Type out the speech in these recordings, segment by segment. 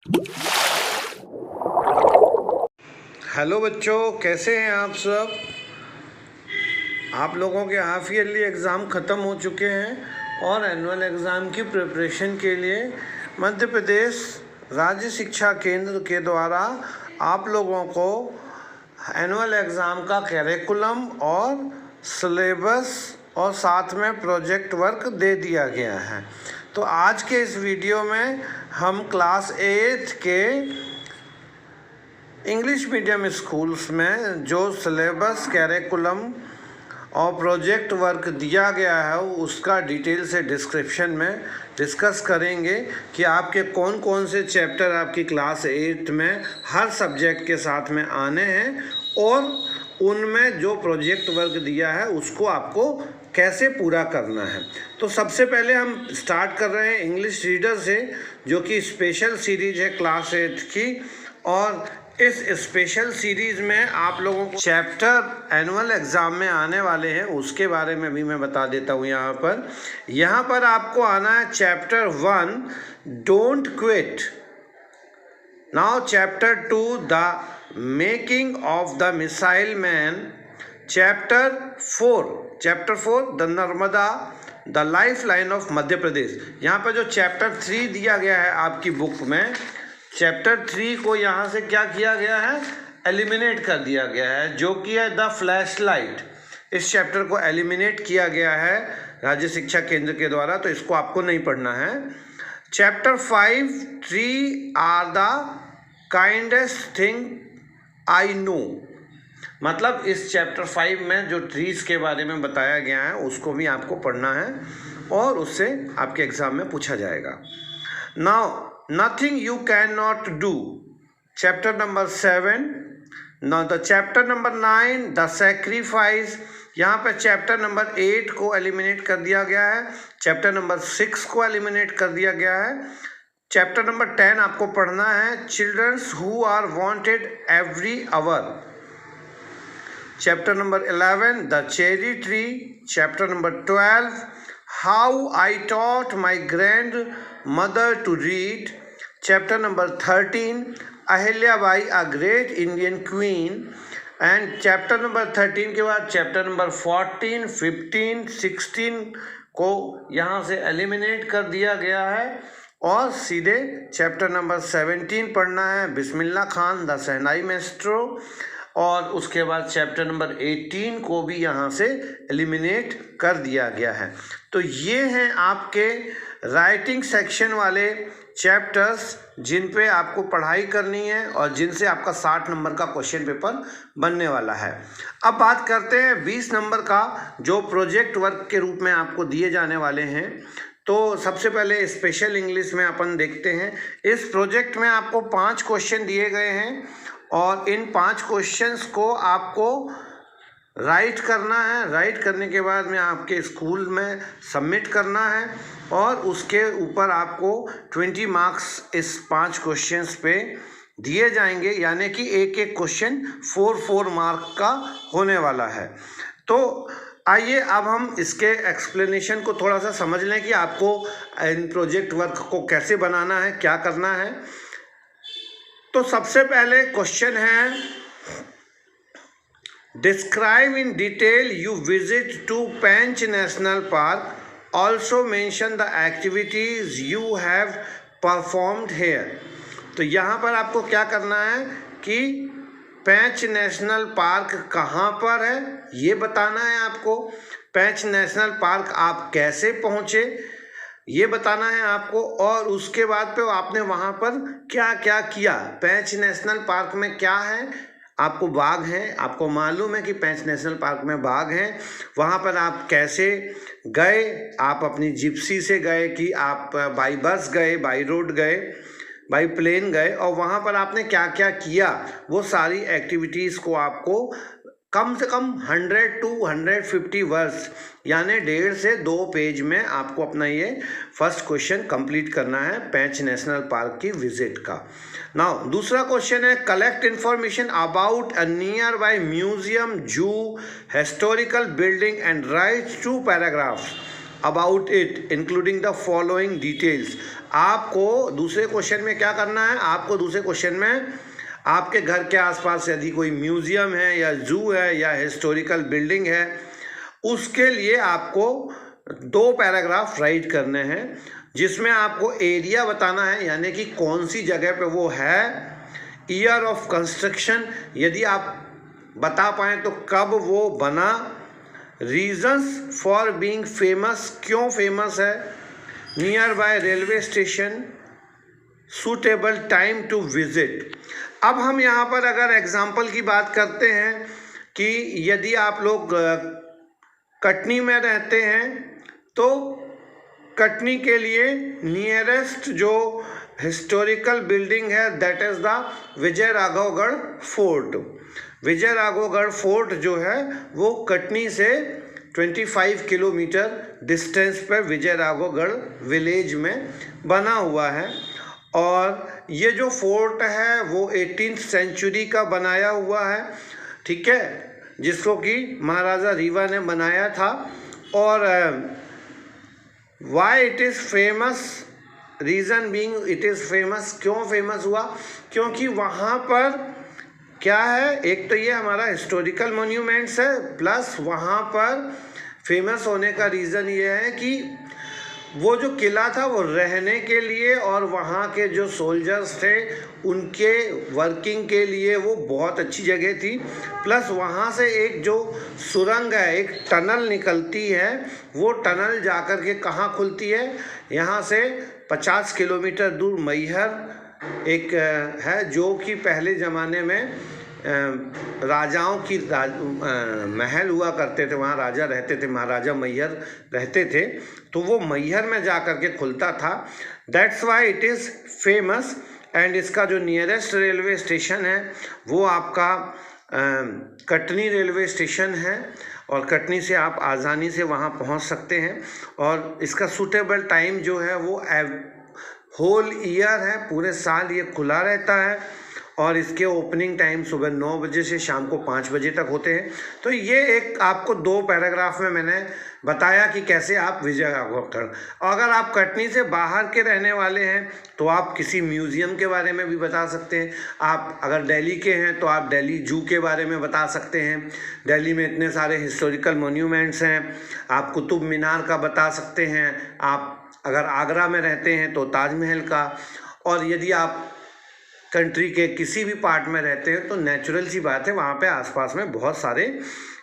Hello बच्चों, कैसे हैं आप सब। आप लोगों के हाफ ईयरली एग्ज़ाम ख़त्म हो चुके हैं और एनुअल एग्ज़ाम की प्रिपरेशन के लिए मध्य प्रदेश राज्य शिक्षा केंद्र के द्वारा आप लोगों को एनुअल एग्ज़ाम का कैरिकुलम और सिलेबस और साथ में प्रोजेक्ट वर्क दे दिया गया है। तो आज के इस वीडियो में हम क्लास 8 के इंग्लिश मीडियम स्कूल्स में जो सिलेबस कैरिकुलम और प्रोजेक्ट वर्क दिया गया है उसका डिटेल से डिस्क्रिप्शन में डिस्कस करेंगे कि आपके कौन कौन से चैप्टर आपकी क्लास 8 में हर सब्जेक्ट के साथ में आने हैं और उनमें जो प्रोजेक्ट वर्क दिया है उसको आपको कैसे पूरा करना है। तो सबसे पहले हम स्टार्ट कर रहे हैं इंग्लिश रीडर से, जो कि स्पेशल सीरीज है क्लास 8 की। और इस स्पेशल सीरीज़ में आप लोगों को चैप्टर एनुअल एग्ज़ाम में आने वाले हैं उसके बारे में भी मैं बता देता हूँ। यहाँ पर आपको आना है chapter 1 don't quit. Now chapter 2 the making of the missile man. Chapter 4 the Narmada the lifeline of Madhya Pradesh. यहाँ पर जो चैप्टर 3 दिया गया है आपकी बुक में, चैप्टर 3 को यहाँ से क्या किया गया है, एलिमिनेट कर दिया गया है, जो कि है द फ्लैश लाइट। इस चैप्टर को एलिमिनेट किया गया है राज्य शिक्षा केंद्र के द्वारा, तो इसको आपको नहीं पढ़ना है। Chapter 5 tree are the kindest thing I know. मतलब इस चैप्टर 5 में जो ट्रीज के बारे में बताया गया है उसको भी आपको पढ़ना है और उससे आपके एग्जाम में पूछा जाएगा। Now nothing you cannot do, chapter number 7. now the chapter number 9 the sacrifice। यहाँ पे चैप्टर नंबर 8 को एलिमिनेट कर दिया गया है, चैप्टर नंबर 6 को एलिमिनेट कर दिया गया है। चैप्टर नंबर 10 आपको पढ़ना है childrens who are wanted every hour. Chapter number 11 the cherry tree. Chapter number 12 how I taught my grandmother to read. Chapter number 13 Ahilyabai a great Indian queen. And chapter number 13 के बाद chapter number 14, 15, 16 को यहाँ से eliminate कर दिया गया है और सीधे चैप्टर नंबर 17 पढ़ना है Bismillah Khan the shehnai maestro. और उसके बाद चैप्टर नंबर 18 को भी यहाँ से एलिमिनेट कर दिया गया है। तो ये हैं आपके राइटिंग सेक्शन वाले चैप्टर्स जिन पे आपको पढ़ाई करनी है और जिनसे आपका 60 नंबर का क्वेश्चन पेपर बनने वाला है। अब बात करते हैं 20 नंबर का जो प्रोजेक्ट वर्क के रूप में आपको दिए जाने वाले हैं। तो सबसे पहले स्पेशल इंग्लिश में अपन देखते हैं। इस प्रोजेक्ट में आपको 5 क्वेश्चन दिए गए हैं और इन 5 क्वेश्चंस को आपको राइट करना है। राइट करने के बाद में आपके स्कूल में सबमिट करना है और उसके ऊपर आपको 20 मार्क्स इस 5 क्वेश्चंस पे दिए जाएंगे, यानी कि एक एक क्वेश्चन 4 मार्क का होने वाला है। तो आइए अब हम इसके एक्सप्लेनेशन को थोड़ा सा समझ लें कि आपको इन प्रोजेक्ट वर्क को कैसे बनाना है, क्या करना है। तो सबसे पहले क्वेश्चन है describe in detail you visit to Pench national park, also mention the activities you have performed here. तो यहाँ पर आपको क्या करना है कि पेंच नेशनल पार्क कहाँ पर है ये बताना है आपको। पेंच नेशनल पार्क आप कैसे पहुँचे ये बताना है आपको, और उसके बाद पे आपने वहाँ पर क्या क्या किया। पेंच नेशनल पार्क में क्या है, आपको बाघ हैं, आपको मालूम है कि पेंच नेशनल पार्क में बाघ हैं। वहाँ पर आप कैसे गए, आप अपनी जिप्सी से गए कि आप बाई बस गए, बाई रोड गए, बाई प्लेन गए, और वहाँ पर आपने क्या क्या किया वो सारी एक्टिविटीज़ को आपको कम से कम 100 to 150 वर्ड्स यानी 1.5 से 2 पेज में आपको अपना ये फर्स्ट क्वेश्चन कंप्लीट करना है पेंच नेशनल पार्क की विजिट का। नाउ दूसरा क्वेश्चन है collect information about a nearby museum, zoo, historical building and write 2 paragraphs about it including the following details. आपको दूसरे क्वेश्चन में क्या करना है, आपको दूसरे क्वेश्चन में आपके घर के आसपास यदि कोई म्यूजियम है या जू है या हिस्टोरिकल बिल्डिंग है, उसके लिए आपको 2 पैराग्राफ राइट करने हैं, जिसमें आपको एरिया बताना है, यानी कि कौन सी जगह पे वो है, ईयर ऑफ कंस्ट्रक्शन यदि आप बता पाएँ तो कब वो बना, रीजंस फॉर बीइंग फेमस, क्यों फेमस है, nearby railway station, suitable time to visit. अब हम यहाँ पर अगर एग्जाम्पल की बात करते हैं कि यदि आप लोग कटनी में रहते हैं तो कटनी के लिए नियरेस्ट जो हिस्टोरिकल बिल्डिंग है that is the Vijay Raghavgarh fort. Vijay Raghavgarh fort जो है वो कटनी से 25 किलोमीटर डिस्टेंस पर विजय राघवगढ़ विलेज में बना हुआ है। और ये जो फोर्ट है वो 18th सेंचुरी का बनाया हुआ है, ठीक है, जिसको कि महाराजा रीवा ने बनाया था। और why it is famous, reason being it is famous, क्यों फेमस हुआ, क्योंकि वहाँ पर क्या है, एक तो ये हमारा हिस्टोरिकल मोन्यूमेंट्स है, प्लस वहाँ पर फेमस होने का रीज़न ये है कि वो जो किला था वो रहने के लिए और वहाँ के जो सोल्जर्स थे उनके वर्किंग के लिए वो बहुत अच्छी जगह थी। प्लस वहाँ से एक जो सुरंग है, एक टनल निकलती है, वो टनल जाकर के कहाँ खुलती है, यहाँ से 50 किलोमीटर दूर मैहर एक है, जो कि पहले ज़माने में राजाओं की महल हुआ करते थे, वहाँ राजा रहते थे, महाराजा मैहर रहते थे, तो वो मैहर में जा कर के खुलता था। That's why it is famous. And इसका जो नियरेस्ट रेलवे स्टेशन है वो आपका कटनी रेलवे स्टेशन है, और कटनी से आप आसानी से वहाँ पहुँच सकते हैं। और इसका सूटेबल टाइम जो है वो होल ईयर है, पूरे साल ये खुला रहता है, और इसके ओपनिंग टाइम सुबह 9 बजे से शाम को 5 बजे तक होते हैं। तो ये एक आपको 2 पैराग्राफ में मैंने बताया कि कैसे आप विजय राघवगढ़, अगर आप कटनी से बाहर के रहने वाले हैं तो आप किसी म्यूज़ियम के बारे में भी बता सकते हैं। आप अगर दिल्ली के हैं तो आप दिल्ली जू के बारे में बता सकते हैं, दिल्ली में इतने सारे हिस्टोरिकल मोन्यूमेंट्स हैं, आप कुतुब मीनार का बता सकते हैं, आप अगर आगरा में रहते हैं तो ताजमहल का, और यदि आप कंट्री के किसी भी पार्ट में रहते हैं तो नेचुरल सी बात है वहाँ पे आसपास में बहुत सारे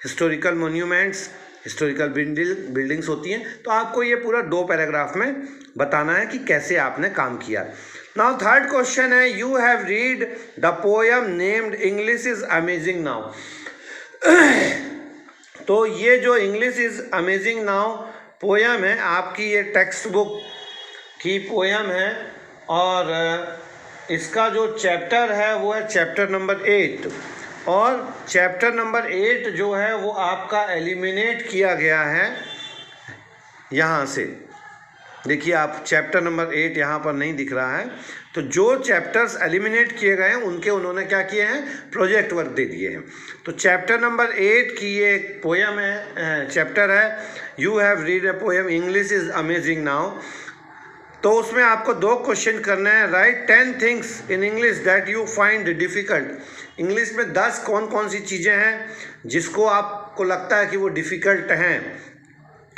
हिस्टोरिकल मोन्यूमेंट्स, हिस्टोरिकल बिल्डिंग्स होती हैं। तो आपको ये पूरा 2 पैराग्राफ में बताना है कि कैसे आपने काम किया। नाउ थर्ड क्वेश्चन है, you have read the poem named English is amazing now. तो ये जो English is amazing now poem है, आपकी ये टेक्स्ट बुक की पोएम है, और इसका जो चैप्टर है वो है चैप्टर नंबर 8, और चैप्टर नंबर 8 जो है वो आपका एलिमिनेट किया गया है यहाँ से। देखिए आप चैप्टर नंबर 8 यहाँ पर नहीं दिख रहा है, तो जो चैप्टर्स एलिमिनेट किए गए हैं उनके उन्होंने क्या किए हैं, प्रोजेक्ट वर्क दे दिए हैं। तो चैप्टर नंबर 8 की ये एक पोएम है, चैप्टर है you have read a poem English is amazing now. तो उसमें आपको 2 क्वेश्चन करने हैं। Right 10 things in English that you find difficult. English में 10 कौन कौन सी चीज़ें हैं जिसको आपको लगता है कि वो डिफ़िकल्ट हैं।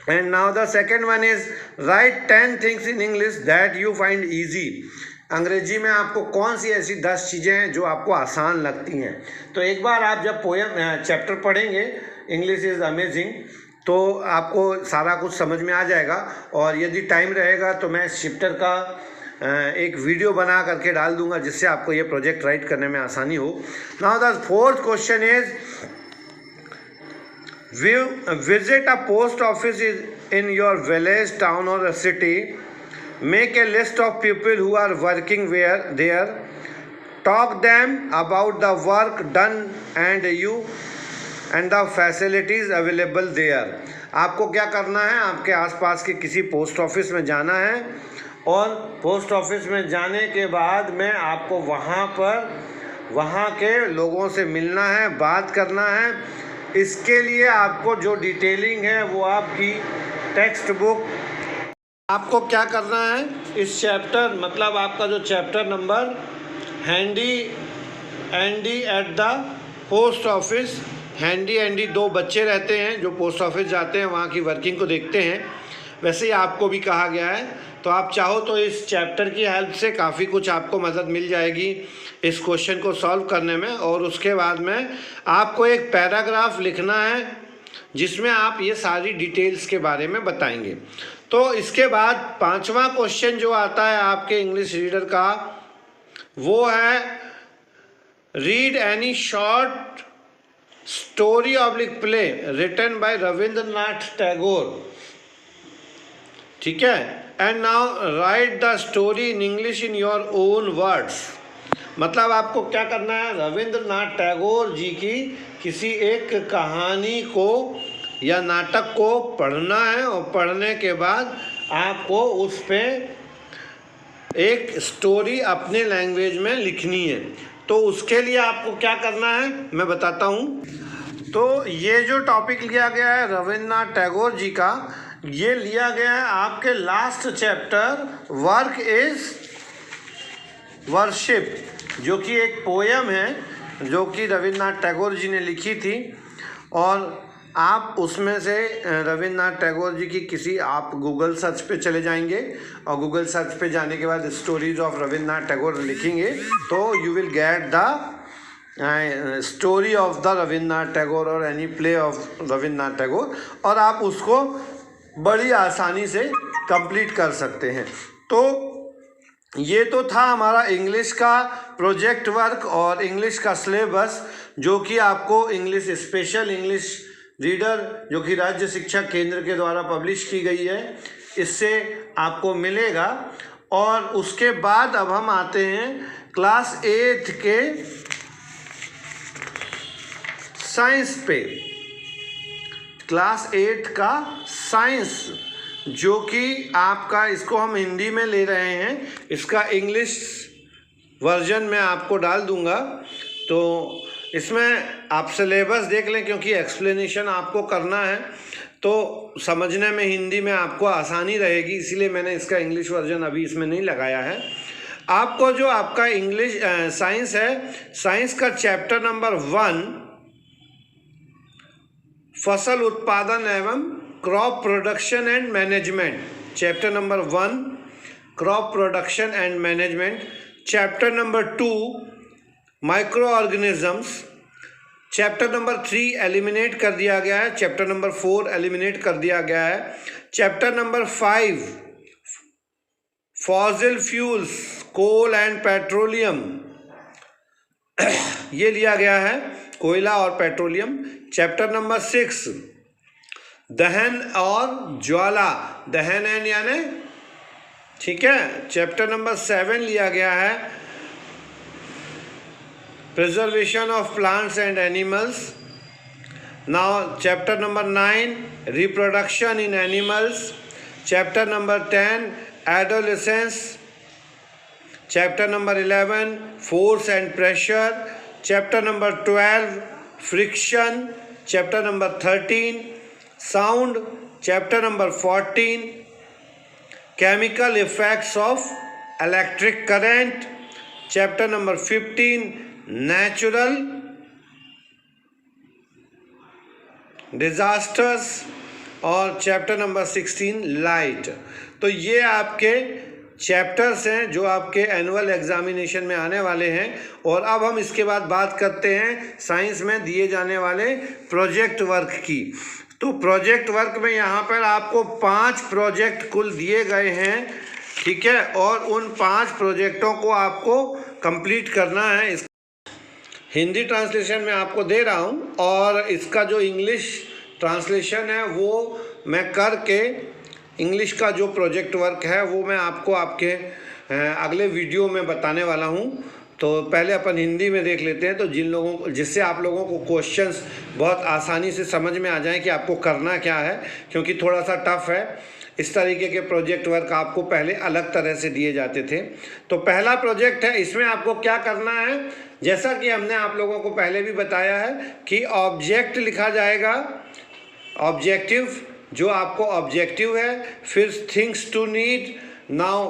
And now the second one is right 10 things in English that you find easy. अंग्रेजी में आपको कौन सी ऐसी 10 चीज़ें हैं जो आपको आसान लगती हैं। तो एक बार आप जब पोएम चैप्टर पढ़ेंगे इंग्लिश इज़ अमेजिंग तो आपको सारा कुछ समझ में आ जाएगा, और यदि टाइम रहेगा तो मैं इस चैप्टर का एक वीडियो बना करके डाल दूंगा जिससे आपको ये प्रोजेक्ट राइट करने में आसानी हो। Now the fourth question is visit a post office in your village, town और city, make a list of people who are working there, talk them about the work done and the facilities available there. आपको क्या करना है, आपके आसपास के किसी post office में जाना है, और पोस्ट ऑफिस में जाने के बाद में आपको वहाँ के लोगों से मिलना है, बात करना है। इसके लिए आपको जो डिटेलिंग है वो आपकी टेक्स्ट बुक। आपको क्या करना है, इस चैप्टर मतलब आपका जो chapter number handy at the post office, handy दो बच्चे रहते हैं जो पोस्ट ऑफिस जाते हैं, वहाँ की वर्किंग को देखते हैं, वैसे ही आपको भी कहा गया है। तो आप चाहो तो इस चैप्टर की हेल्प से काफ़ी कुछ आपको मदद मिल जाएगी इस क्वेश्चन को सॉल्व करने में। और उसके बाद में आपको एक पैराग्राफ लिखना है जिसमें आप ये सारी डिटेल्स के बारे में बताएंगे। तो इसके बाद पांचवा क्वेश्चन जो आता है आपके इंग्लिश रीडर का, वो है read any short story oblique play written by Rabindranath Tagore. ठीक है, and now write the story in English in your own words. मतलब आपको क्या करना है, रविंद्रनाथ टैगोर जी की किसी एक कहानी को या नाटक को पढ़ना है, और पढ़ने के बाद आपको उस पर एक स्टोरी अपने लैंग्वेज में लिखनी है। तो उसके लिए आपको क्या करना है मैं बताता हूँ। तो ये जो टॉपिक लिया गया है रविंद्रनाथ टैगोर जी का, ये लिया गया है आपके last chapter work is worship, जो कि एक पोयम है जो कि रविंद्रनाथ टैगोर जी ने लिखी थी। और आप उसमें से रविंद्रनाथ टैगोर जी की किसी आप गूगल सर्च पे चले जाएंगे और गूगल सर्च पे जाने के बाद स्टोरीज ऑफ रविंद्रनाथ टैगोर लिखेंगे तो you will get the story of the Rabindranath Tagore और any play of Rabindranath Tagore, और आप उसको बड़ी आसानी से कंप्लीट कर सकते हैं। तो ये तो था हमारा इंग्लिश का प्रोजेक्ट वर्क और इंग्लिश का सिलेबस, जो कि आपको इंग्लिश स्पेशल इंग्लिश रीडर जो कि राज्य शिक्षा केंद्र के द्वारा पब्लिश की गई है, इससे आपको मिलेगा। और उसके बाद अब हम आते हैं क्लास 8 के साइंस पे। क्लास 8 का साइंस जो कि आपका, इसको हम हिंदी में ले रहे हैं, इसका इंग्लिश वर्जन मैं आपको डाल दूंगा। तो इसमें आप सिलेबस देख लें, क्योंकि एक्सप्लेनेशन आपको करना है तो समझने में हिंदी में आपको आसानी रहेगी, इसीलिए मैंने इसका इंग्लिश वर्जन अभी इसमें नहीं लगाया है। आपको जो आपका इंग्लिश साइंस है, साइंस का चैप्टर नंबर 1 फसल उत्पादन एवं crop production and management, chapter number 1 crop production and management, chapter number 2 micro organisms, chapter number 3 eliminate कर दिया गया है, चैप्टर नंबर 4 एलिमिनेट कर दिया गया है, chapter number 5 fossil fuels coal and petroleum ये लिया गया है, कोयला और पेट्रोलियम। चैप्टर नंबर 6 दहन और ज्वाला, दहन एंड यानी, ठीक है। चैप्टर नंबर 7 लिया गया है preservation of plants and animals. Now chapter number 9 reproduction in animals, chapter number 10 adolescence, chapter number 11 force and pressure, chapter number 12 friction, chapter number 13 sound, chapter number 14 chemical effects of electric current, chapter number 15 natural disasters, और chapter number 16 light. तो ये आपके chapters हैं जो आपके annual examination में आने वाले हैं। और अब हम इसके बाद बात करते हैं साइंस में दिए जाने वाले प्रोजेक्ट वर्क की। तो प्रोजेक्ट वर्क में यहाँ पर आपको 5 प्रोजेक्ट कुल दिए गए हैं, ठीक है, और उन 5 प्रोजेक्टों को आपको कंप्लीट करना है। इस हिंदी ट्रांसलेशन में आपको दे रहा हूँ, और इसका जो इंग्लिश ट्रांसलेशन है वो मैं करके इंग्लिश का जो प्रोजेक्ट वर्क है वो मैं आपको आपके अगले वीडियो में बताने वाला हूँ। तो पहले अपन हिंदी में देख लेते हैं, तो जिससे आप लोगों को क्वेश्चंस बहुत आसानी से समझ में आ जाएं कि आपको करना क्या है, क्योंकि थोड़ा सा टफ है। इस तरीके के प्रोजेक्ट वर्क आपको पहले अलग तरह से दिए जाते थे। तो पहला प्रोजेक्ट है, इसमें आपको क्या करना है, जैसा कि हमने आप लोगों को पहले भी बताया है कि ऑब्जेक्ट लिखा जाएगा, ऑब्जेक्टिव, जो आपको ऑब्जेक्टिव है, फिर things to need, now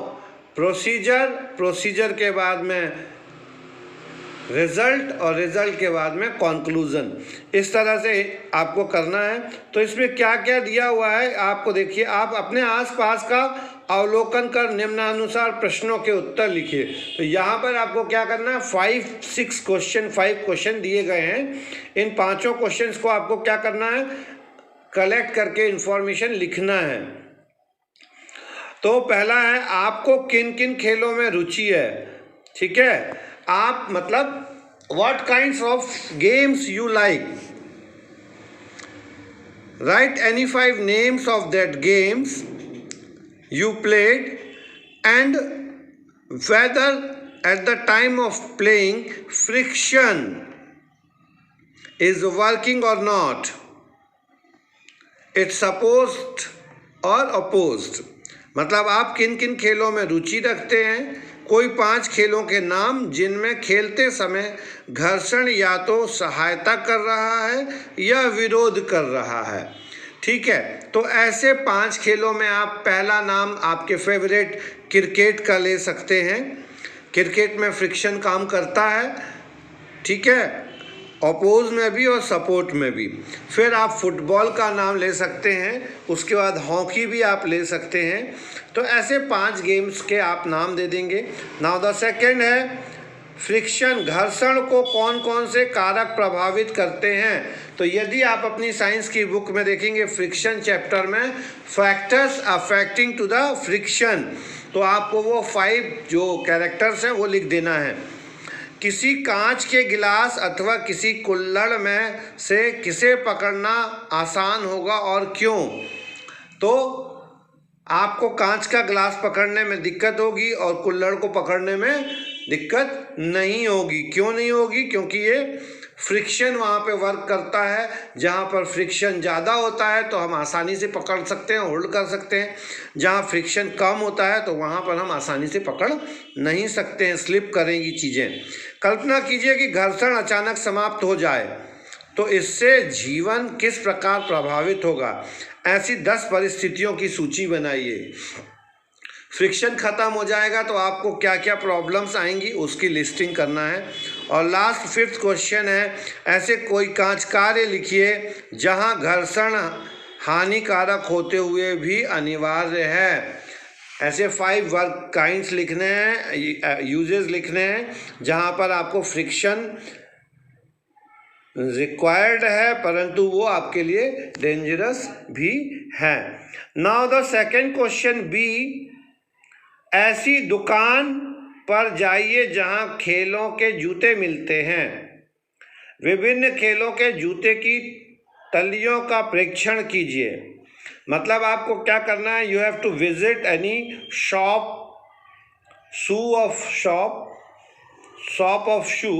procedure के बाद में रिजल्ट और रिजल्ट के बाद में कंक्लूजन। इस तरह से आपको करना है। तो इसमें क्या क्या दिया हुआ है आपको देखिए, आप अपने आसपास का अवलोकन कर निम्नानुसार प्रश्नों के उत्तर लिखिए। तो यहाँ पर आपको क्या करना है, 5 क्वेश्चन दिए गए हैं। इन 5 क्वेश्चंस को आपको क्या करना है, कलेक्ट करके इंफॉर्मेशन लिखना है। तो पहला है, आपको किन किन खेलों में रुचि है। ठीक है, आप मतलब what kinds of games you like, right any 5 names of that games you played and whether at the time of playing friction is working or not, it's supposed or opposed। मतलब आप किन किन खेलों में रुचि रखते हैं, कोई 5 खेलों के नाम जिनमें खेलते समय घर्षण या तो सहायता कर रहा है या विरोध कर रहा है। ठीक है, तो ऐसे 5 खेलों में आप पहला नाम आपके फेवरेट क्रिकेट का ले सकते हैं। क्रिकेट में फ्रिक्शन काम करता है। ठीक है, अपोज में भी और सपोर्ट में भी। फिर आप फुटबॉल का नाम ले सकते हैं, उसके बाद हॉकी भी आप ले सकते हैं। तो ऐसे 5 गेम्स के आप नाम दे देंगे। नाउ द सेकेंड है फ्रिक्शन, घर्षण को कौन कौन से कारक प्रभावित करते हैं। तो यदि आप अपनी साइंस की बुक में देखेंगे फ्रिक्शन चैप्टर में factors affecting to the friction, तो आपको वो 5 जो कैरेक्टर्स हैं वो लिख देना है। किसी कांच के गिलास अथवा किसी कुल्हड़ में से किसे पकड़ना आसान होगा और क्यों। तो आपको कांच का गिलास पकड़ने में दिक्कत होगी और कुल्हड़ को पकड़ने में दिक्कत नहीं होगी। क्यों नहीं होगी, क्योंकि ये फ्रिक्शन वहाँ पे वर्क करता है। जहाँ पर फ्रिक्शन ज़्यादा होता है तो हम आसानी से पकड़ सकते हैं, होल्ड कर सकते हैं। जहाँ फ्रिक्शन कम होता है तो वहाँ पर हम आसानी से पकड़ नहीं सकते हैं, स्लिप करेंगी चीज़ें। कल्पना कीजिए कि घर्षण अचानक समाप्त हो जाए तो इससे जीवन किस प्रकार प्रभावित होगा। ऐसी 10 परिस्थितियों की सूची बनाइए। फ्रिक्शन ख़त्म हो जाएगा तो आपको क्या क्या प्रॉब्लम्स आएंगी उसकी लिस्टिंग करना है। और लास्ट 5th क्वेश्चन है, ऐसे कोई कांच कार्य लिखिए जहां घर्षण हानिकारक होते हुए भी अनिवार्य है। ऐसे 5 वर्क काइंड्स लिखने हैं, यूजेस लिखने हैं जहां पर आपको फ्रिक्शन रिक्वायर्ड है परंतु वो आपके लिए डेंजरस भी है। Now the second question B, ऐसी दुकान पर जाइए जहां खेलों के जूते मिलते हैं। विभिन्न खेलों के जूते की तलियों का परीक्षण कीजिए। मतलब आपको क्या करना है, you have to visit any shop of shoe,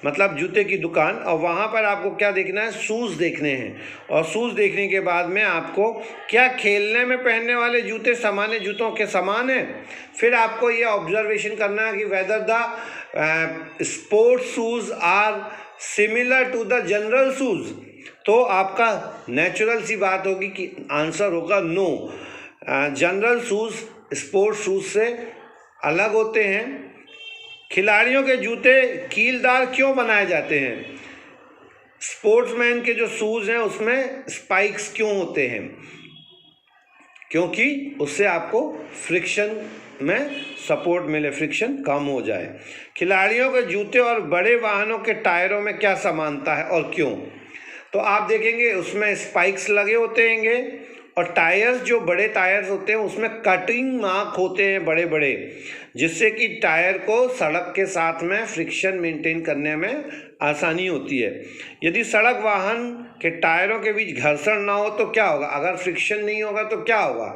मतलब जूते की दुकान, और वहाँ पर आपको क्या देखना है, शूज़ देखने हैं। और शूज़ देखने के बाद में आपको क्या खेलने में पहनने वाले जूते सामान्य जूतों के समान हैं। फिर आपको ये ऑब्जर्वेशन करना है कि whether the sports shoes are similar to the general shoes. तो आपका नेचुरल सी बात होगी कि आंसर होगा no. General shoes sports shoes से अलग होते हैं। खिलाड़ियों के जूते कीलदार क्यों बनाए जाते हैं। स्पोर्ट्समैन के जो शूज़ हैं उसमें स्पाइक्स क्यों होते हैं, क्योंकि उससे आपको फ्रिक्शन में सपोर्ट मिले, फ्रिक्शन कम हो जाए। खिलाड़ियों के जूते और बड़े वाहनों के टायरों में क्या समानता है और क्यों। तो आप देखेंगे उसमें स्पाइक्स लगे होते हैंगे और टायर्स, जो बड़े टायर्स होते हैं उसमें कटिंग मार्क होते हैं बड़े बड़े, जिससे कि टायर को सड़क के साथ में फ्रिक्शन मेंटेन करने में आसानी होती है। यदि सड़क वाहन के टायरों के बीच घर्षण ना हो तो क्या होगा, अगर फ्रिक्शन नहीं होगा तो क्या होगा,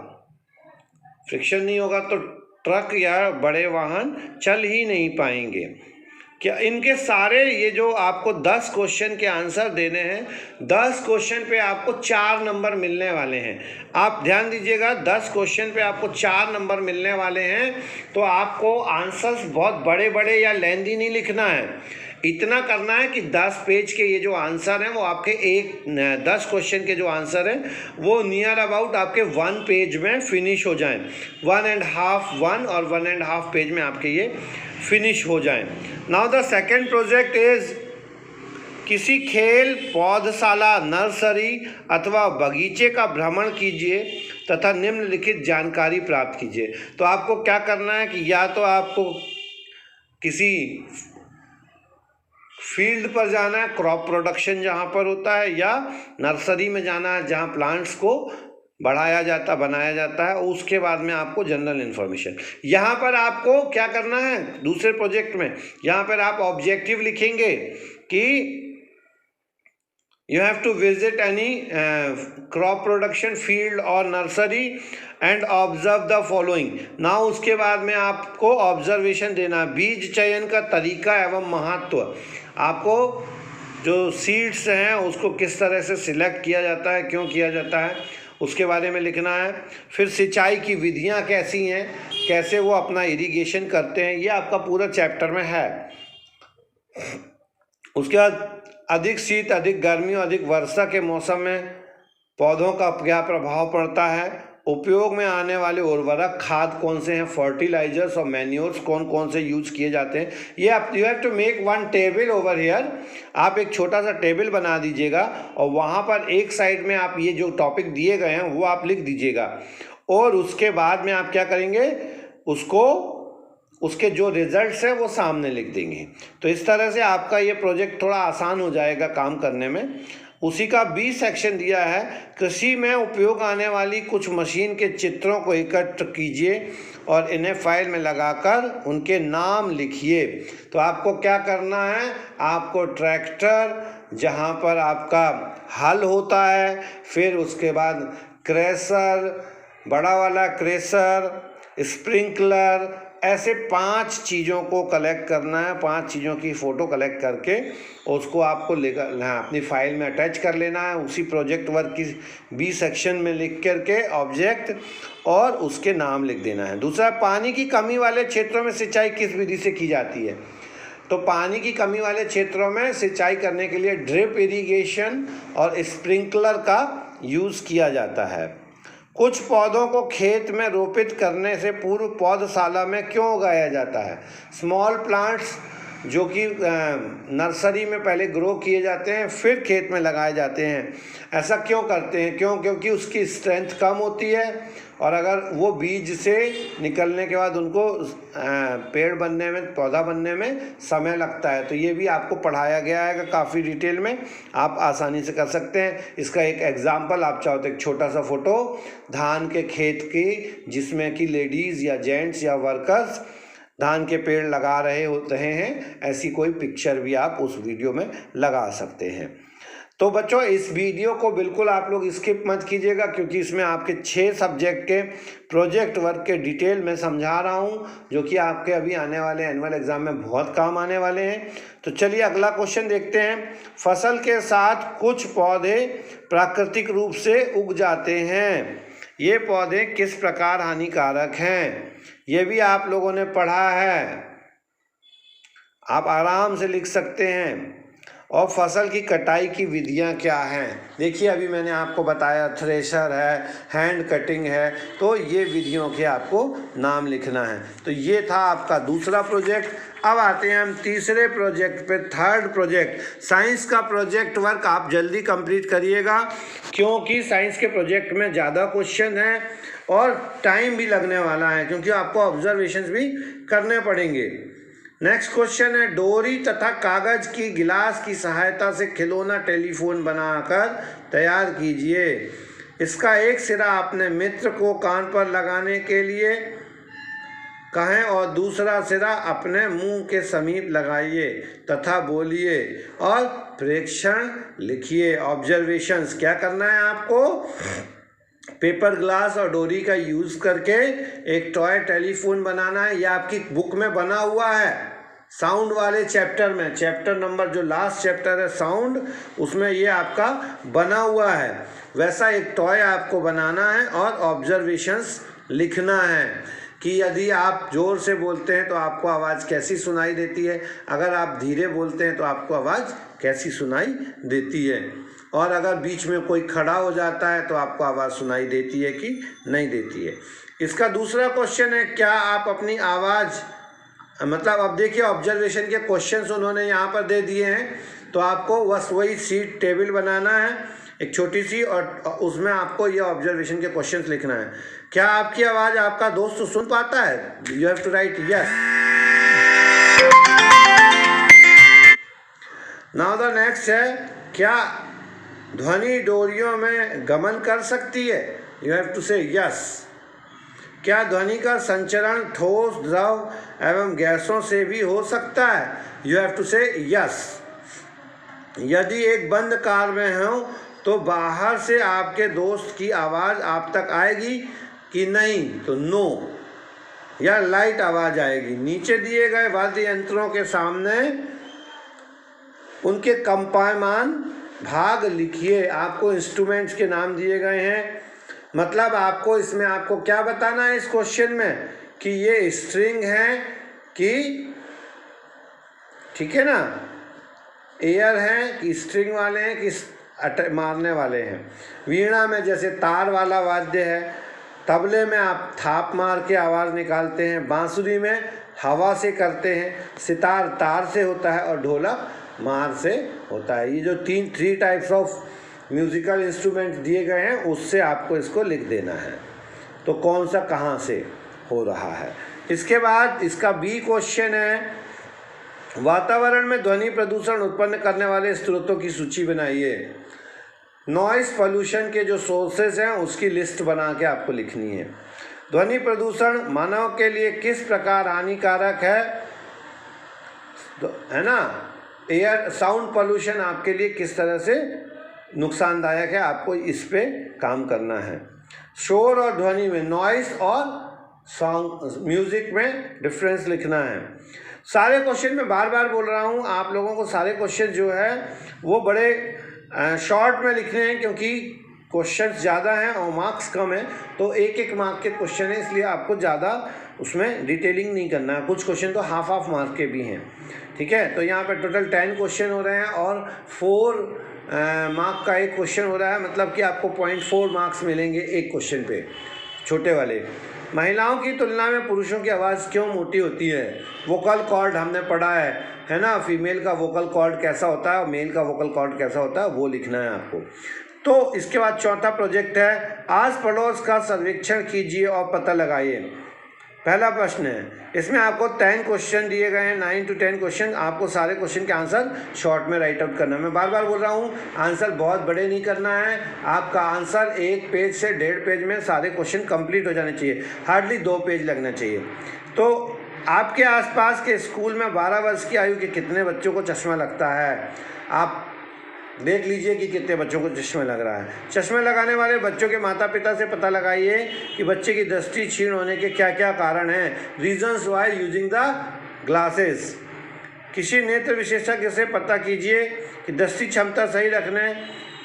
फ्रिक्शन नहीं होगा तो ट्रक या बड़े वाहन चल ही नहीं पाएंगे। क्या इनके सारे ये जो आपको 10 क्वेश्चन के आंसर देने हैं, 10 क्वेश्चन पे आपको 4 नंबर मिलने वाले हैं। आप ध्यान दीजिएगा, 10 क्वेश्चन पे आपको 4 नंबर मिलने वाले हैं। तो आपको आंसर्स बहुत बड़े बड़े या लेंदी नहीं लिखना है। इतना करना है कि 10 पेज के ये जो आंसर हैं वो आपके 10 क्वेश्चन के जो आंसर हैं वो नियर अबाउट आपके 1 पेज में फिनिश हो जाएं, 1 और 1.5 पेज में आपके ये फिनिश हो जाएं। Now the second project is किसी खेल, पौधशाला, नर्सरी अथवा बगीचे का भ्रमण कीजिए तथा निम्नलिखित जानकारी प्राप्त कीजिए। तो आपको क्या करना है कि या तो आपको किसी फील्ड पर जाना है, क्रॉप प्रोडक्शन जहाँ पर होता है, या नर्सरी में जाना है जहाँ प्लांट्स को बनाया जाता है। उसके बाद में आपको जनरल इन्फॉर्मेशन, यहाँ पर आपको क्या करना है दूसरे प्रोजेक्ट में, यहाँ पर आप ऑब्जेक्टिव लिखेंगे कि you have to visit any crop production field or nursery and observe the following। now उसके बाद में आपको ऑब्जर्वेशन देना है। बीज चयन का तरीका एवं महत्व, आपको जो सीड्स हैं उसको किस तरह से सिलेक्ट किया जाता है, क्यों किया जाता है, उसके बारे में लिखना है। फिर सिंचाई की विधियां कैसी हैं, कैसे वो अपना इरिगेशन करते हैं, ये आपका पूरा चैप्टर में है। उसके बाद अधिक शीत, अधिक गर्मी और अधिक वर्षा के मौसम में पौधों का क्या प्रभाव पड़ता है, उपयोग में आने वाले उर्वरक खाद कौन से हैं, फर्टिलाइजर्स और मैन्योर्स कौन कौन से यूज किए जाते हैं। ये आप you have to make one table over here. आप एक छोटा सा टेबल बना दीजिएगा और वहाँ पर एक साइड में आप ये जो टॉपिक दिए गए हैं वो आप लिख दीजिएगा, और उसके बाद में आप क्या करेंगे, उसके जो रिजल्ट्स हैं वो सामने लिख देंगे। तो इस तरह से आपका ये प्रोजेक्ट थोड़ा आसान हो जाएगा काम करने में। उसी का बी सेक्शन दिया है, कृषि में उपयोग आने वाली कुछ मशीन के चित्रों को एकत्र कीजिए और इन्हें फाइल में लगाकर उनके नाम लिखिए। तो आपको क्या करना है, आपको ट्रैक्टर जहाँ पर आपका हल होता है, फिर उसके बाद क्रेशर, बड़ा वाला क्रेशर, स्प्रिंकलर, ऐसे 5 चीज़ों को कलेक्ट करना है। 5 चीज़ों की फ़ोटो कलेक्ट करके उसको आपको अपनी फाइल में अटैच कर लेना है। उसी प्रोजेक्ट वर्क की बी सेक्शन में लिख करके ऑब्जेक्ट और उसके नाम लिख देना है। दूसरा, पानी की कमी वाले क्षेत्रों में सिंचाई किस विधि से की जाती है। तो पानी की कमी वाले क्षेत्रों में सिंचाई करने के लिए ड्रिप इरिगेशन और स्प्रिंकलर का यूज़ किया जाता है। कुछ पौधों को खेत में रोपित करने से पूर्व पौधशाला में क्यों उगाया जाता है। स्मॉल प्लांट्स जो कि नर्सरी में पहले ग्रो किए जाते हैं फिर खेत में लगाए जाते हैं, ऐसा क्यों करते हैं, क्योंकि उसकी स्ट्रेंथ कम होती है और अगर वो बीज से निकलने के बाद उनको पेड़ बनने में, पौधा बनने में समय लगता है। तो ये भी आपको पढ़ाया गया है काफ़ी डिटेल में, आप आसानी से कर सकते हैं। इसका एक एग्जांपल आप चाहो तो एक छोटा सा फोटो धान के खेत की, जिसमें कि लेडीज़ या जेंट्स या वर्कर्स धान के पेड़ लगा रहे हैं, ऐसी कोई पिक्चर भी आप उस वीडियो में लगा सकते हैं। तो बच्चों, इस वीडियो को बिल्कुल आप लोग स्किप मत कीजिएगा, क्योंकि इसमें आपके 6 सब्जेक्ट के प्रोजेक्ट वर्क के डिटेल में समझा रहा हूं, जो कि आपके अभी आने वाले एनुअल एग्जाम में बहुत काम आने वाले हैं। तो चलिए अगला क्वेश्चन देखते हैं। फसल के साथ कुछ पौधे प्राकृतिक रूप से उग जाते हैं, ये पौधे किस प्रकार हानिकारक हैं, ये भी आप लोगों ने पढ़ा है, आप आराम से लिख सकते हैं। और फसल की कटाई की विधियां क्या हैं, देखिए अभी मैंने आपको बताया थ्रेशर है, हैंड कटिंग है, तो ये विधियों के आपको नाम लिखना है। तो ये था आपका दूसरा प्रोजेक्ट। अब आते हैं हम तीसरे प्रोजेक्ट पे, थर्ड प्रोजेक्ट। साइंस का प्रोजेक्ट वर्क आप जल्दी कंप्लीट करिएगा, क्योंकि साइंस के प्रोजेक्ट में ज़्यादा क्वेश्चन हैं और टाइम भी लगने वाला है, क्योंकि आपको ऑब्जर्वेशंस भी करने पड़ेंगे। नेक्स्ट क्वेश्चन है, डोरी तथा कागज की गिलास की सहायता से खिलौना टेलीफोन बनाकर तैयार कीजिए। इसका एक सिरा अपने मित्र को कान पर लगाने के लिए कहें और दूसरा सिरा अपने मुंह के समीप लगाइए तथा बोलिए और प्रेक्षण लिखिए। ऑब्जर्वेशंस क्या करना है आपको, पेपर ग्लास और डोरी का यूज़ करके एक टॉय टेलीफोन बनाना है। यह आपकी बुक में बना हुआ है साउंड वाले चैप्टर में, चैप्टर नंबर जो लास्ट चैप्टर है साउंड, उसमें ये आपका बना हुआ है। वैसा एक टॉय आपको बनाना है और ऑब्जर्वेशंस लिखना है। कि यदि आप ज़ोर से बोलते हैं तो आपको आवाज़ कैसी सुनाई देती है, अगर आप धीरे बोलते हैं तो आपको आवाज़ कैसी सुनाई देती है, और अगर बीच में कोई खड़ा हो जाता है तो आपको आवाज़ सुनाई देती है कि नहीं देती है। इसका दूसरा क्वेश्चन है, क्या आप अपनी आवाज़, मतलब अब देखिए ऑब्जर्वेशन के क्वेश्चंस उन्होंने यहाँ पर दे दिए हैं, तो आपको बस वही सीट टेबल बनाना है एक छोटी सी, और उसमें आपको ये ऑब्जर्वेशन के क्वेश्चंस लिखना है। क्या आपकी आवाज़ आपका दोस्त सुन पाता है? You have to write yes. Now the next है, क्या ध्वनि डोरियों में गमन कर सकती है? You have to say yes. क्या ध्वनि का संचरण ठोस, द्रव एवं गैसों से भी हो सकता है? You have to say yes. यदि एक बंद कार में हो तो बाहर से आपके दोस्त की आवाज़ आप तक आएगी कि नहीं? तो नो, या लाइट आवाज़ आएगी। नीचे दिए गए वाद्य यंत्रों के सामने उनके कंपायमान भाग लिखिए। आपको इंस्ट्रूमेंट्स के नाम दिए गए हैं, मतलब आपको इसमें आपको क्या बताना है इस क्वेश्चन में, कि ये स्ट्रिंग है कि, ठीक है ना, एयर हैं कि स्ट्रिंग वाले हैं कि मारने वाले हैं। वीणा में जैसे तार वाला वाद्य है, तबले में आप थाप मार के आवाज़ निकालते हैं, बांसुरी में हवा से करते हैं, सितार तार से होता है और ढोलक मार से होता है। ये जो three types of musical instrument दिए गए हैं उससे आपको इसको लिख देना है, तो कौन सा कहाँ से हो रहा है। इसके बाद इसका बी क्वेश्चन है, वातावरण में ध्वनि प्रदूषण उत्पन्न करने वाले स्रोतों की सूची बनाइए। नॉइस पोल्यूशन के जो सोर्सेज हैं उसकी लिस्ट बना के आपको लिखनी है। ध्वनि प्रदूषण मानव के लिए किस प्रकार हानिकारक है ना, एयर साउंड पोल्यूशन आपके लिए किस तरह से नुकसानदायक है, आपको इस पे काम करना है। शोर और ध्वनि में, नॉइस और सॉन्ग म्यूज़िक में डिफरेंस लिखना है। सारे क्वेश्चन मैं बार बार बोल रहा हूँ आप लोगों को, सारे क्वेश्चन जो है वो बड़े शॉर्ट में लिखने हैं, क्योंकि क्वेश्चंस ज़्यादा हैं और मार्क्स कम हैं, तो एक एक मार्क के क्वेश्चन है, इसलिए आपको ज़्यादा उसमें डिटेलिंग नहीं करना है। कुछ क्वेश्चन तो हाफ मार्क के भी हैं, ठीक है। तो यहाँ पे टोटल 10 क्वेश्चन हो रहे हैं और 4 मार्क का एक क्वेश्चन हो रहा है, मतलब कि आपको 0.4 मार्क्स मिलेंगे एक क्वेश्चन पे, छोटे वाले। महिलाओं की तुलना में पुरुषों की आवाज़ क्यों मोटी होती है? वोकल कॉर्ड हमने पढ़ा है ना, फीमेल का वोकल कॉर्ड कैसा होता है और मेल का वोकल कॉर्ड कैसा होता है, वो लिखना है आपको। तो इसके बाद चौथा प्रोजेक्ट है, आस पड़ोस का सर्वेक्षण कीजिए और पता लगाइए। पहला प्रश्न है, इसमें आपको 10 क्वेश्चन दिए गए हैं, 9 to 10 क्वेश्चन। आपको सारे क्वेश्चन के आंसर शॉर्ट में राइट आउट करना है। मैं बार बार बोल रहा हूँ, आंसर बहुत बड़े नहीं करना है। आपका आंसर 1 पेज से 1.5 पेज में सारे क्वेश्चन कंप्लीट हो जाने चाहिए, हार्डली 2 पेज लगना चाहिए। तो आपके आसपास के स्कूल में 12 वर्ष की आयु के कितने बच्चों को चश्मा लगता है? आप देख लीजिए कि कितने बच्चों को चश्मा लग रहा है। चश्मे लगाने वाले बच्चों के माता पिता से पता लगाइए कि बच्चे की दृष्टि क्षीण होने के क्या क्या कारण हैं। Reasons Y using the glasses. किसी नेत्र विशेषज्ञ से पता कीजिए कि दृष्टि क्षमता सही रखने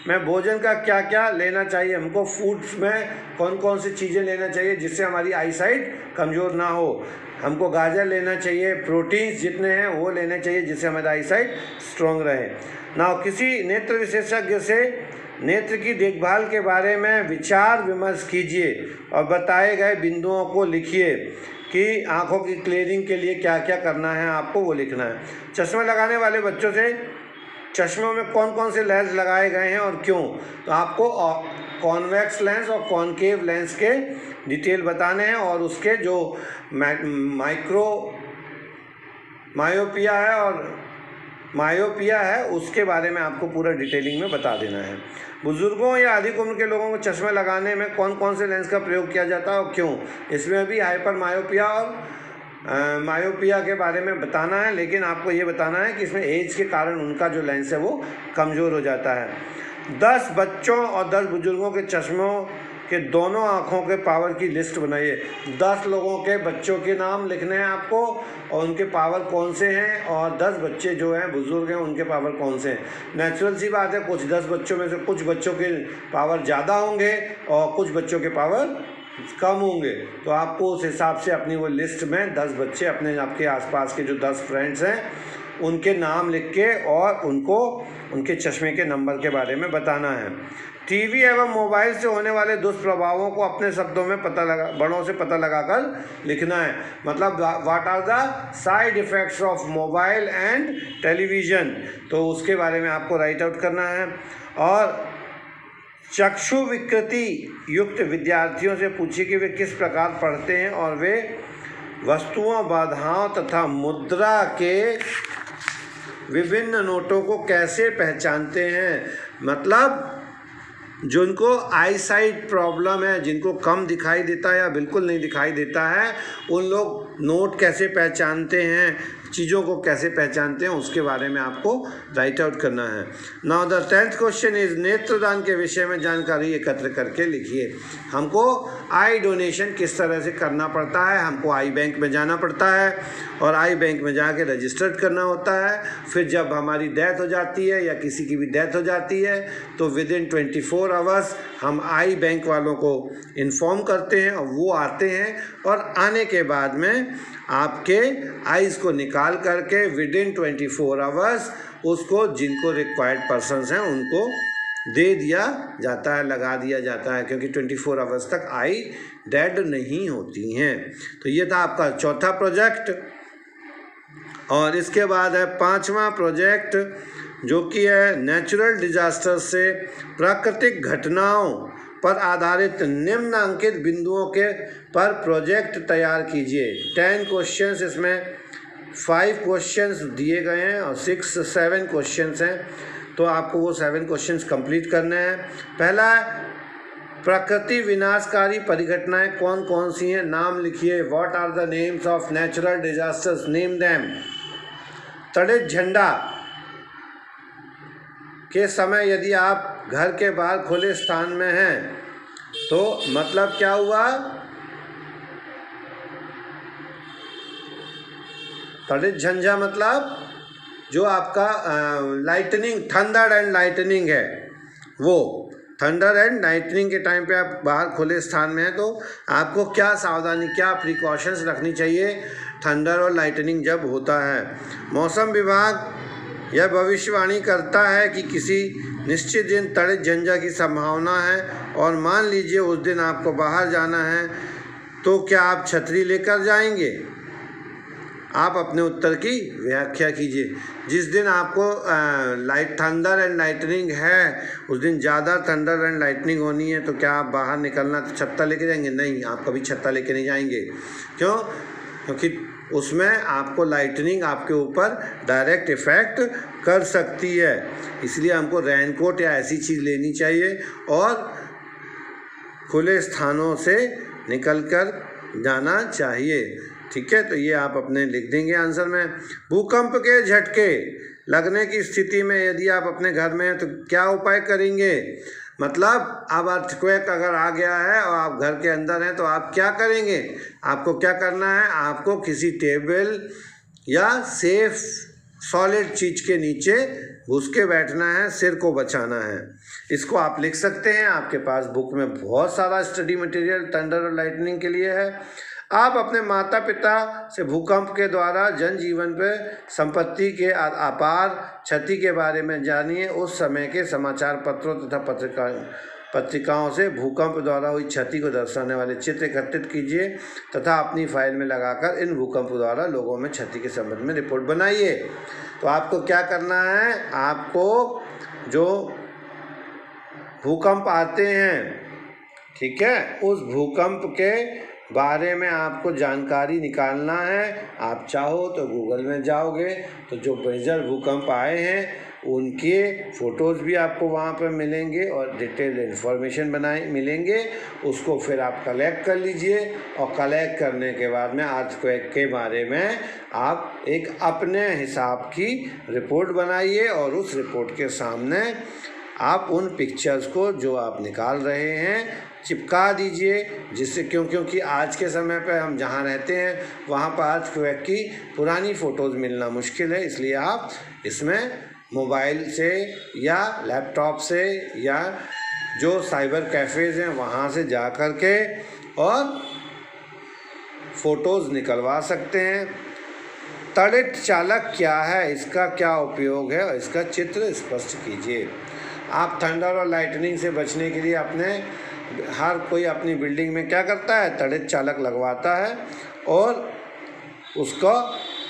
में भोजन का क्या क्या लेना चाहिए। हमको फूड्स में कौन कौन सी चीज़ें लेना चाहिए जिससे हमारी आईसाइट कमज़ोर ना हो। हमको गाजर लेना चाहिए, प्रोटीन्स जितने हैं वो लेने चाहिए जिससे हमारा आईसाइट स्ट्रॉन्ग रहे ना। किसी नेत्र विशेषज्ञ से नेत्र की देखभाल के बारे में विचार विमर्श कीजिए और बताए गए बिंदुओं को लिखिए कि आँखों की क्लियरिंग के लिए क्या क्या करना है, आपको वो लिखना है। चश्मे लगाने वाले बच्चों से चश्मों में कौन कौन से लेंस मारे गए हैं और क्यों, तो आपको कॉन्वेक्स लेंस और कॉनकेव लेंस के डिटेल बताने हैं और उसके जो माइक्रो मायोपिया है और मायोपिया है उसके बारे में आपको पूरा डिटेलिंग में बता देना है। बुजुर्गों या अधिक उम्र के लोगों को चश्मे लगाने में कौन कौन से लेंस का प्रयोग किया जाता है और क्यों, इसमें भी हाइपर मायोपिया और मायोपिया के बारे में बताना है, लेकिन आपको ये बताना है कि इसमें एज के कारण उनका जो लेंस है वो कमज़ोर हो जाता है। 10 बच्चों और 10 बुजुर्गों के चश्मों के दोनों आँखों के पावर की लिस्ट बनाइए। 10 लोगों के बच्चों के नाम लिखने हैं आपको और उनके पावर कौन से हैं, और 10 बच्चे जो हैं बुजुर्ग हैं उनके पावर कौन से हैं। नेचुरल सी बात है, कुछ 10 बच्चों में से कुछ बच्चों के पावर ज़्यादा होंगे और कुछ बच्चों के पावर कम होंगे तो आपको उस हिसाब से अपनी वो लिस्ट में 10 बच्चे अपने आपके आसपास के जो 10 फ्रेंड्स हैं उनके नाम लिख के और उनको उनके चश्मे के नंबर के बारे में बताना है। टीवी एवं मोबाइल से होने वाले दुष्प्रभावों को अपने शब्दों में बड़ों से पता लगाकर लिखना है। मतलब what are the side effects of mobile and television, तो उसके बारे में आपको राइट आउट करना है। और चक्षु विकृति युक्त विद्यार्थियों से पूछिए कि वे किस प्रकार पढ़ते हैं और वे वस्तुओं, बाधाओं तथा मुद्रा के विभिन्न नोटों को कैसे पहचानते हैं। मतलब जिनको आई साइट प्रॉब्लम है, जिनको कम दिखाई देता है या बिल्कुल नहीं दिखाई देता है, उन लोग नोट कैसे पहचानते हैं, चीज़ों को कैसे पहचानते हैं, उसके बारे में आपको राइट आउट करना है। Now the 10th question is नेत्रदान के विषय में जानकारी एकत्र करके लिखिए। हमको आई डोनेशन किस तरह से करना पड़ता है, हमको आई बैंक में जाना पड़ता है और आई बैंक में जाके रजिस्टर्ड करना होता है। फिर जब हमारी डेथ हो जाती है या किसी की भी डेथ हो जाती है तो विद इन 24 आवर्स हम आई बैंक वालों को इन्फॉर्म करते हैं और वो आते हैं और आने के बाद में आपके आइज़ को निकाल करके विद इन 24 आवर्स उसको जिनको रिक्वायर्ड पर्सन्स हैं उनको दे दिया जाता है, लगा दिया जाता है, क्योंकि 24 आवर्स तक आई डेड नहीं होती हैं। तो ये था आपका चौथा प्रोजेक्ट। और इसके बाद है 5वां प्रोजेक्ट जो कि है नेचुरल डिजास्टर से प्राकृतिक घटनाओं पर आधारित निम्नलिखित बिंदुओं के पर प्रोजेक्ट तैयार कीजिए। 10 क्वेश्चंस, इसमें 5 क्वेश्चंस दिए गए हैं और 7 क्वेश्चंस हैं, तो आपको वो 7 क्वेश्चंस कंप्लीट करने हैं। पहला प्रकृति विनाशकारी परिघटनाएं कौन कौन सी हैं, नाम लिखिए। What are the names of natural disasters, name them. तड़ित झंडा के समय यदि आप घर के बाहर खुले स्थान में हैं तो मतलब क्या हुआ, तड़ित झंझा मतलब जो आपका लाइटनिंग, थंडर एंड लाइटनिंग है, वो थंडर एंड लाइटनिंग के टाइम पे आप बाहर खुले स्थान में हैं तो आपको क्या सावधानी, क्या प्रिकॉशंस रखनी चाहिए थंडर और लाइटनिंग जब होता है। मौसम विभाग यह भविष्यवाणी करता है कि किसी निश्चित दिन तड़ित झंझा की संभावना है और मान लीजिए उस दिन आपको बाहर जाना है तो क्या आप छतरी लेकर जाएंगे। आप अपने उत्तर की व्याख्या कीजिए। जिस दिन आपको थंडर एंड लाइटनिंग है उस दिन ज़्यादा थंडर एंड लाइटनिंग होनी है तो क्या आप बाहर निकलना तो छत्ता लेके जाएंगे, नहीं, आप कभी छत्ता लेके नहीं जाएंगे। क्यों? क्योंकि उसमें आपको लाइटनिंग आपके ऊपर डायरेक्ट इफ़ेक्ट कर सकती है, इसलिए हमको रेनकोट या ऐसी चीज़ लेनी चाहिए और खुले स्थानों से निकलकर जाना चाहिए। ठीक है, तो ये आप अपने लिख देंगे आंसर में। भूकंप के झटके लगने की स्थिति में यदि आप अपने घर में हैं तो क्या उपाय करेंगे। मतलब अब अर्थक्वेक अगर आ गया है और आप घर के अंदर हैं तो आप क्या करेंगे, आपको क्या करना है, आपको किसी टेबल या सेफ सॉलिड चीज़ के नीचे घुस के बैठना है, सिर को बचाना है। इसको आप लिख सकते हैं, आपके पास बुक में बहुत सारा स्टडी मटेरियल थंडर और लाइटनिंग के लिए है। आप अपने माता पिता से भूकंप के द्वारा जनजीवन पर संपत्ति के अपार क्षति के बारे में जानिए। उस समय के समाचार पत्रों तथा पत्रिकाओं से भूकंप द्वारा हुई क्षति को दर्शाने वाले चित्र एकत्रित कीजिए तथा अपनी फाइल में लगाकर इन भूकंप द्वारा लोगों में क्षति के संबंध में रिपोर्ट बनाइए। तो आपको क्या करना है, आपको जो भूकंप आते हैं, ठीक है, उस भूकंप के बारे में आपको जानकारी निकालना है। आप चाहो तो गूगल में जाओगे तो जो मेजर भूकंप आए हैं उनके फ़ोटोज़ भी आपको वहाँ पर मिलेंगे और डिटेल इन्फॉर्मेशन मिलेंगे। उसको फिर आप कलेक्ट कर लीजिए और कलेक्ट करने के बाद में अर्थक्वेक के बारे में आप एक अपने हिसाब की रिपोर्ट बनाइए और उस रिपोर्ट के सामने आप उन पिक्चर्स को जो आप निकाल रहे हैं चिपका दीजिए, जिससे क्योंकि आज के समय पे हम जहाँ रहते हैं वहाँ पर अर्थक्वेक की पुरानी फ़ोटोज़ मिलना मुश्किल है, इसलिए आप इसमें मोबाइल से या लैपटॉप से या जो साइबर कैफ़ेज़ हैं वहाँ से जा कर के और फोटोज़ निकलवा सकते हैं। त्वरित चालक क्या है, इसका क्या उपयोग है और इसका चित्र स्पष्ट कीजिए। आप थंडर और लाइटनिंग से बचने के लिए हर कोई अपनी बिल्डिंग में क्या करता है, त्वरित चालक लगवाता है और उसका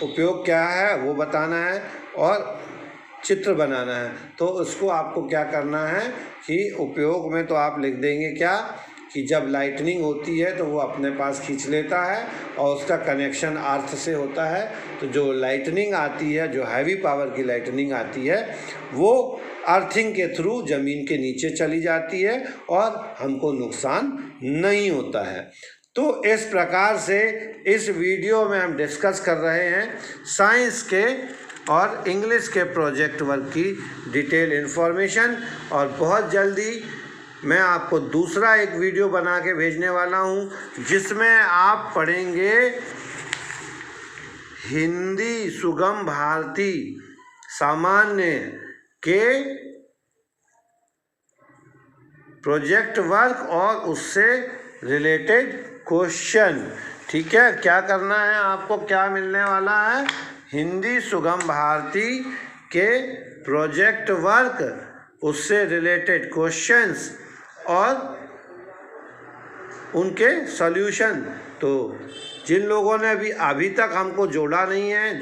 उपयोग क्या है वो बताना है और चित्र बनाना है। तो उसको आपको क्या करना है कि उपयोग में तो आप लिख देंगे क्या कि जब लाइटनिंग होती है तो वो अपने पास खींच लेता है और उसका कनेक्शन अर्थ से होता है। तो जो लाइटनिंग आती है, जो हैवी पावर की लाइटनिंग आती है, वो अर्थिंग के थ्रू ज़मीन के नीचे चली जाती है और हमको नुकसान नहीं होता है। तो इस प्रकार से इस वीडियो में हम डिस्कस कर रहे हैं साइंस के और इंग्लिश के प्रोजेक्ट वर्क की डिटेल इन्फॉर्मेशन, और बहुत जल्दी मैं आपको दूसरा एक वीडियो बना के भेजने वाला हूं जिसमें आप पढ़ेंगे हिंदी सुगम भारती सामान्य के प्रोजेक्ट वर्क और उससे रिलेटेड क्वेश्चन। ठीक है, क्या करना है आपको, क्या मिलने वाला है, हिंदी सुगम भारती के प्रोजेक्ट वर्क, उससे रिलेटेड क्वेश्चंस और उनके सॉल्यूशन। तो जिन लोगों ने अभी तक हमको जोड़े नहीं हैं,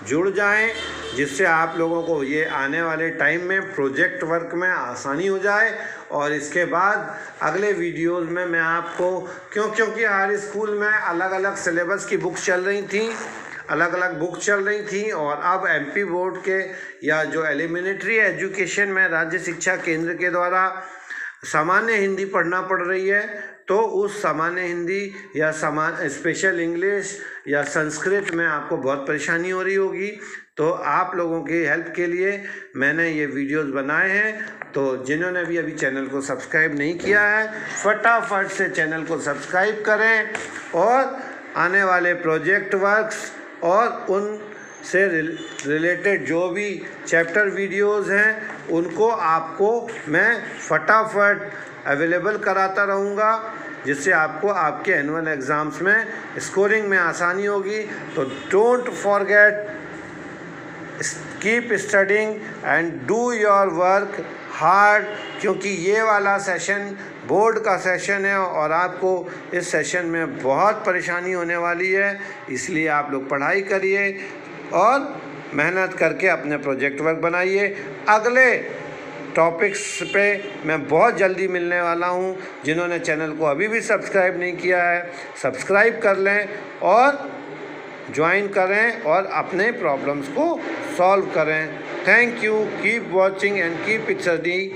जुड़ जाएं, जिससे आप लोगों को ये आने वाले टाइम में प्रोजेक्ट वर्क में आसानी हो जाए। और इसके बाद अगले वीडियोस में मैं आपको क्योंकि हर स्कूल में अलग अलग सिलेबस की बुक्स चल रही थी और अब एमपी बोर्ड के या जो एलिमिनेटरी एजुकेशन में राज्य शिक्षा केंद्र के द्वारा सामान्य हिंदी पढ़ना पड़ रही है, तो उस सामान्य हिंदी या स्पेशल इंग्लिश या संस्कृत में आपको बहुत परेशानी हो रही होगी। तो आप लोगों की हेल्प के लिए मैंने ये वीडियोस बनाए हैं। तो जिन्होंने भी अभी चैनल को सब्सक्राइब नहीं किया है, फटाफट से चैनल को सब्सक्राइब करें और आने वाले प्रोजेक्ट वर्क्स और उन से रिलेटेड जो भी चैप्टर वीडियोस हैं उनको आपको मैं फटाफट अवेलेबल कराता रहूँगा, जिससे आपको आपके एनुअल एग्ज़ाम्स में स्कोरिंग में आसानी होगी। तो don't forget, keep studying and do your work hard, क्योंकि ये वाला सेशन बोर्ड का सेशन है और आपको इस सेशन में बहुत परेशानी होने वाली है। इसलिए आप लोग पढ़ाई करिए और मेहनत करके अपने प्रोजेक्ट वर्क बनाइए। अगले टॉपिक्स पे मैं बहुत जल्दी मिलने वाला हूँ। जिन्होंने चैनल को अभी भी सब्सक्राइब नहीं किया है, सब्सक्राइब कर लें और ज्वाइन करें और अपने प्रॉब्लम्स को सॉल्व करें। Thank you, keep watching and keep study.